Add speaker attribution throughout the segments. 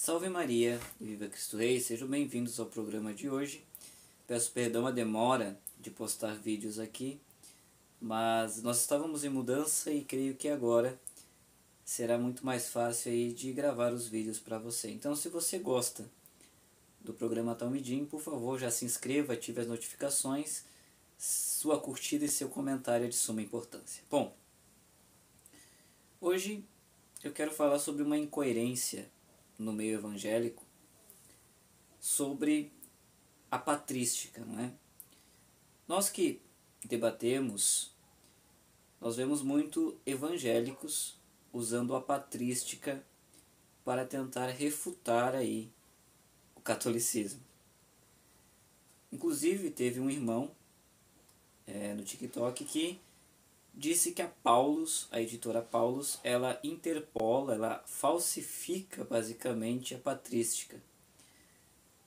Speaker 1: Salve Maria e viva Cristo Rei, sejam bem-vindos ao programa de hoje. Peço perdão a demora de postar vídeos aqui, mas nós estávamos em mudança e creio que agora será muito mais fácil aí de gravar os vídeos para você. Então, se você gosta do programa Talmidim, por favor, já se inscreva, ative as notificações, sua curtida e seu comentário é de suma importância. Bom, hoje eu quero falar sobre uma incoerência no meio evangélico, sobre a patrística, não é? Nós que debatemos, nós vemos muito evangélicos usando a patrística para tentar refutar aí o catolicismo. Inclusive teve um irmão no TikTok que disse que a Paulus, a editora Paulus, ela interpola, ela falsifica basicamente a patrística.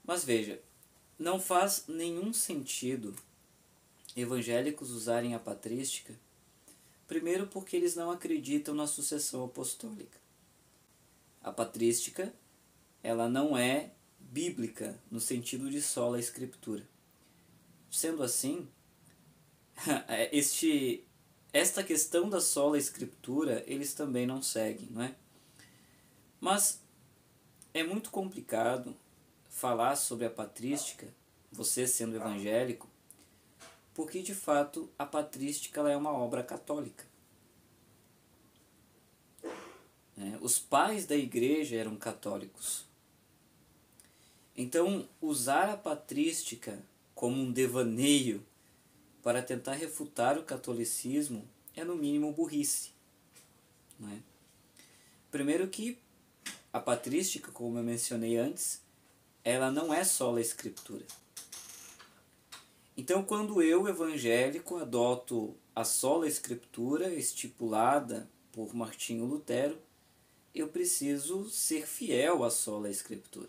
Speaker 1: Mas veja, não faz nenhum sentido evangélicos usarem a patrística, primeiro porque eles não acreditam na sucessão apostólica. A patrística, ela não é bíblica no sentido de sola escritura. Sendo assim, esta questão da sola escritura eles também não seguem, não é? Mas é muito complicado falar sobre a patrística, você sendo evangélico, porque de fato a patrística ela é uma obra católica. Os pais da igreja eram católicos. Então, usar a patrística como um devaneio para tentar refutar o catolicismo é no mínimo burrice. Não é? Primeiro que a patrística, como eu mencionei antes, ela não é sola escritura. Então, quando eu, evangélico, adoto a sola escritura estipulada por Martinho Lutero, eu preciso ser fiel à sola escritura.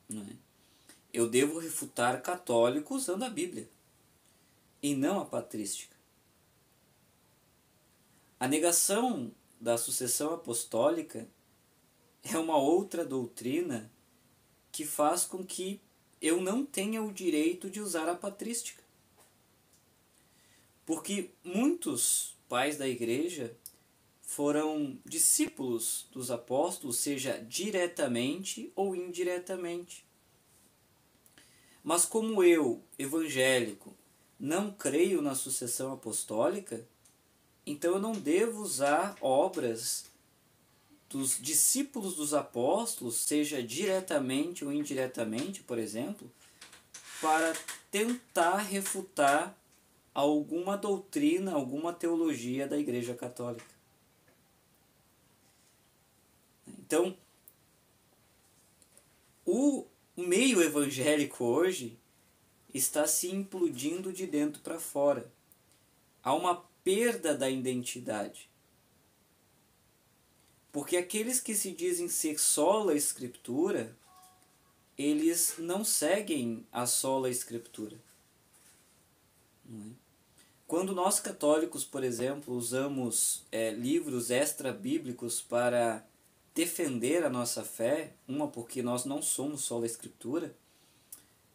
Speaker 1: Não é? Eu devo refutar católico usando a Bíblia e não a patrística. A negação da sucessão apostólica é uma outra doutrina que faz com que eu não tenha o direito de usar a patrística. Porque muitos pais da igreja foram discípulos dos apóstolos, seja diretamente ou indiretamente. Mas como eu, evangélico, não creio na sucessão apostólica, então eu não devo usar obras dos discípulos dos apóstolos, seja diretamente ou indiretamente, por exemplo, para tentar refutar alguma doutrina, alguma teologia da Igreja Católica. Então, o meio evangélico hoje está se implodindo de dentro para fora. Há uma perda da identidade. Porque aqueles que se dizem ser sola escritura, eles não seguem a sola escritura. Não é? Quando nós católicos, por exemplo, usamos livros extra-bíblicos para defender a nossa fé, porque nós não somos sola escritura,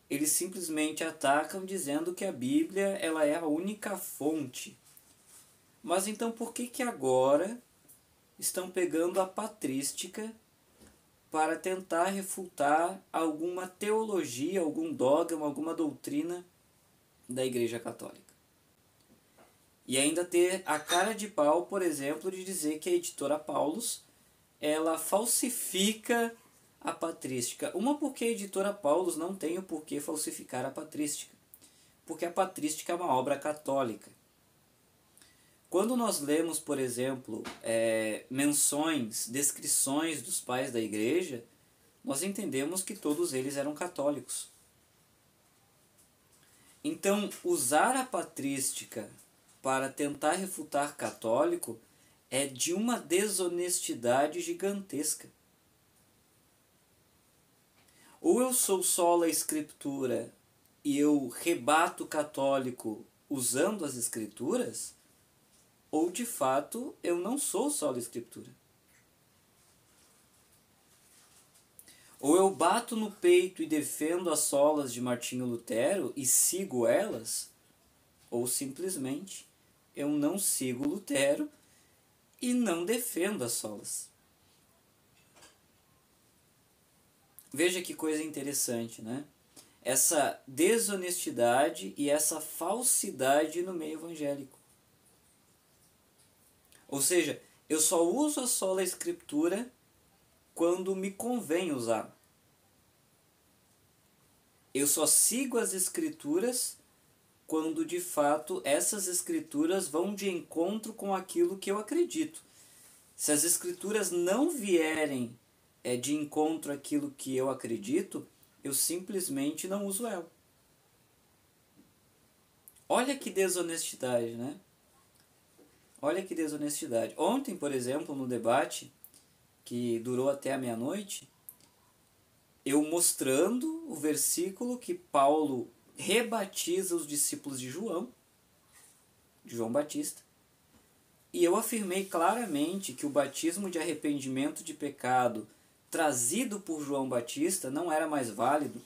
Speaker 1: eles simplesmente atacam dizendo que a Bíblia ela é a única fonte. Mas então por que agora estão pegando a patrística para tentar refutar alguma teologia, algum dogma, alguma doutrina da Igreja Católica? E ainda ter a cara de pau, por exemplo, de dizer que a editora Paulus ela falsifica a patrística. Porque a editora Paulus não tem o porquê falsificar a patrística. Porque a patrística é uma obra católica. Quando nós lemos, por exemplo, menções, descrições dos pais da igreja, nós entendemos que todos eles eram católicos. Então, usar a patrística para tentar refutar católico é de uma desonestidade gigantesca. Ou eu sou sola escritura e eu rebato o católico usando as escrituras, ou de fato eu não sou sola escritura. Ou eu bato no peito e defendo as solas de Martinho Lutero e sigo elas, ou simplesmente eu não sigo Lutero e não defendo as solas. Veja que coisa interessante, né? Essa desonestidade e essa falsidade no meio evangélico. Ou seja, eu só uso a sola escritura quando me convém usar. Eu só sigo as escrituras quando de fato essas escrituras vão de encontro com aquilo que eu acredito. Se as escrituras não vierem de encontro àquilo que eu acredito, eu simplesmente não uso ela. Olha que desonestidade, né? Olha que desonestidade. Ontem, por exemplo, no debate, que durou até a meia-noite, eu mostrando o versículo que Paulo rebatiza os discípulos de João Batista, e eu afirmei claramente que o batismo de arrependimento de pecado trazido por João Batista não era mais válido.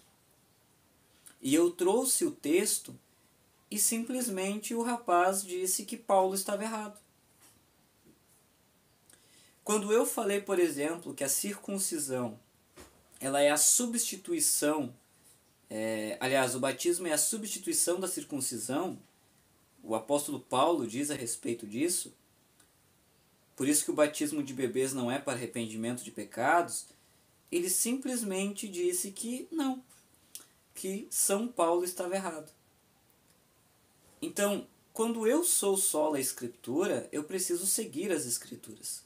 Speaker 1: E eu trouxe o texto e simplesmente o rapaz disse que Paulo estava errado. Quando eu falei, por exemplo, que a circuncisão ela é a substituição, aliás, o batismo é a substituição da circuncisão, o apóstolo Paulo diz a respeito disso, por isso que o batismo de bebês não é para arrependimento de pecados, ele simplesmente disse que não, que São Paulo estava errado. Então, quando eu sou sola escritura, eu preciso seguir as escrituras.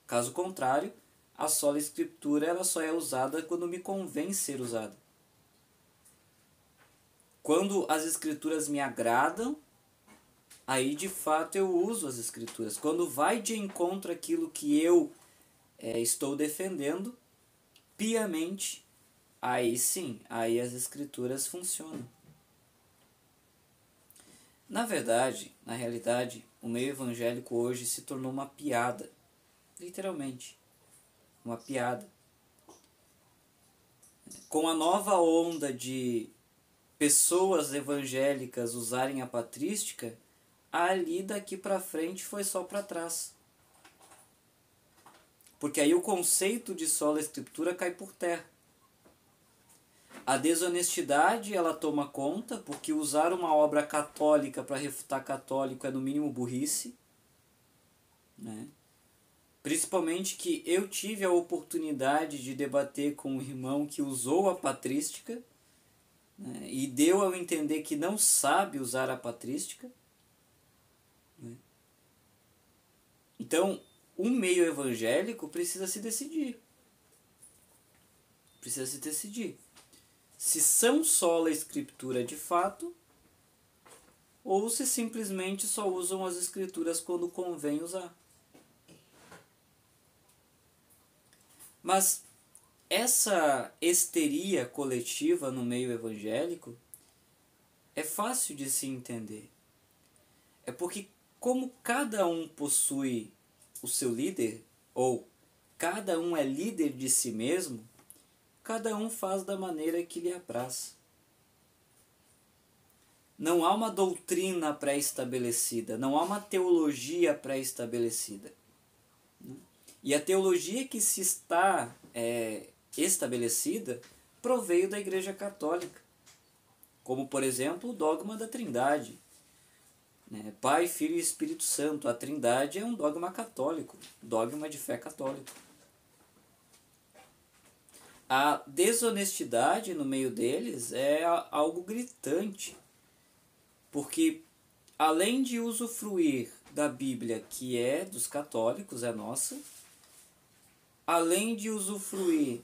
Speaker 1: Caso contrário, a sola escritura ela só é usada quando me convém ser usada. Quando as escrituras me agradam, aí de fato eu uso as escrituras. Quando vai de encontro àquilo que eu estou defendendo, piamente, aí sim, aí as escrituras funcionam. Na verdade, na realidade, o meio evangélico hoje se tornou uma piada. Literalmente. Uma piada. Com a nova onda de pessoas evangélicas usarem a patrística, ali daqui para frente foi só para trás. Porque aí o conceito de sola escritura cai por terra. A desonestidade ela toma conta, porque usar uma obra católica para refutar católico é no mínimo burrice, né? Principalmente que eu tive a oportunidade de debater com um irmão que usou a patrística, né, e deu a entender que não sabe usar a patrística, né? Então, o meio evangélico precisa se decidir. Precisa se decidir. Se são sola escritura de fato, ou se simplesmente só usam as escrituras quando convém usar. Mas essa histeria coletiva no meio evangélico é fácil de se entender. É porque como cada um possui o seu líder, ou cada um é líder de si mesmo, cada um faz da maneira que lhe apraz. Não há uma doutrina pré-estabelecida, não há uma teologia pré-estabelecida. E a teologia que se está estabelecida proveio da Igreja Católica, como, por exemplo, o dogma da Trindade. Pai, Filho e Espírito Santo. A Trindade é um dogma católico, dogma de fé católico. A desonestidade no meio deles é algo gritante, porque além de usufruir da Bíblia, que é dos católicos, é nossa, além de usufruir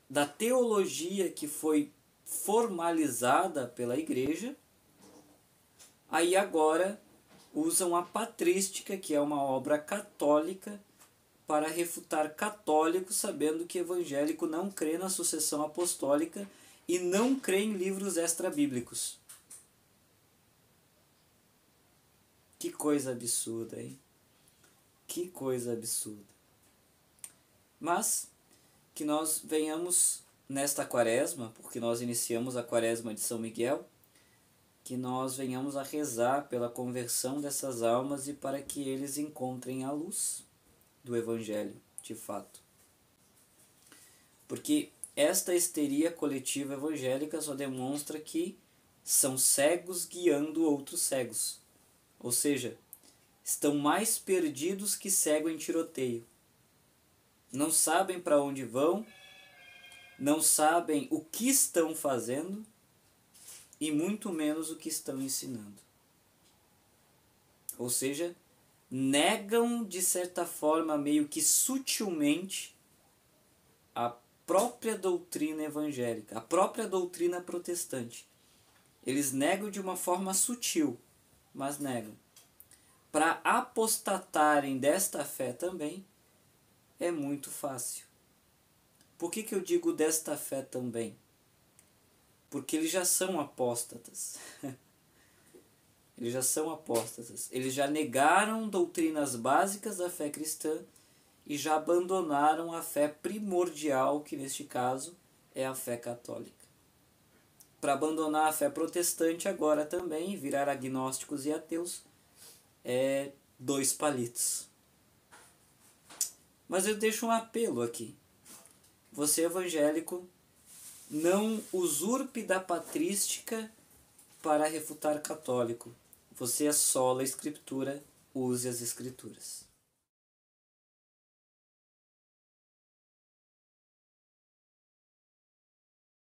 Speaker 1: da teologia que foi formalizada pela Igreja, aí agora usam a patrística, que é uma obra católica, para refutar católico, sabendo que evangélico não crê na sucessão apostólica e não crê em livros extra-bíblicos. Que coisa absurda, hein? Que coisa absurda. Mas que nós venhamos nesta quaresma, porque nós iniciamos a quaresma de São Miguel, que nós venhamos a rezar pela conversão dessas almas e para que eles encontrem a luz do Evangelho, de fato. Porque esta histeria coletiva evangélica só demonstra que são cegos guiando outros cegos. Ou seja, estão mais perdidos que cego em tiroteio. Não sabem para onde vão, não sabem o que estão fazendo e muito menos o que estão ensinando. Ou seja, negam de certa forma, meio que sutilmente, a própria doutrina evangélica, a própria doutrina protestante. Eles negam de uma forma sutil, mas negam. Para apostatarem desta fé também, é muito fácil. Por que eu digo desta fé também? Porque eles já são apóstatas. Eles já são apóstatas. Eles já negaram doutrinas básicas da fé cristã e já abandonaram a fé primordial, que neste caso é a fé católica. Para abandonar a fé protestante agora também, virar agnósticos e ateus, é 2 palitos. Mas eu deixo um apelo aqui. Você evangélico, não usurpe da patrística para refutar católico. Você assola a Escritura, use as Escrituras.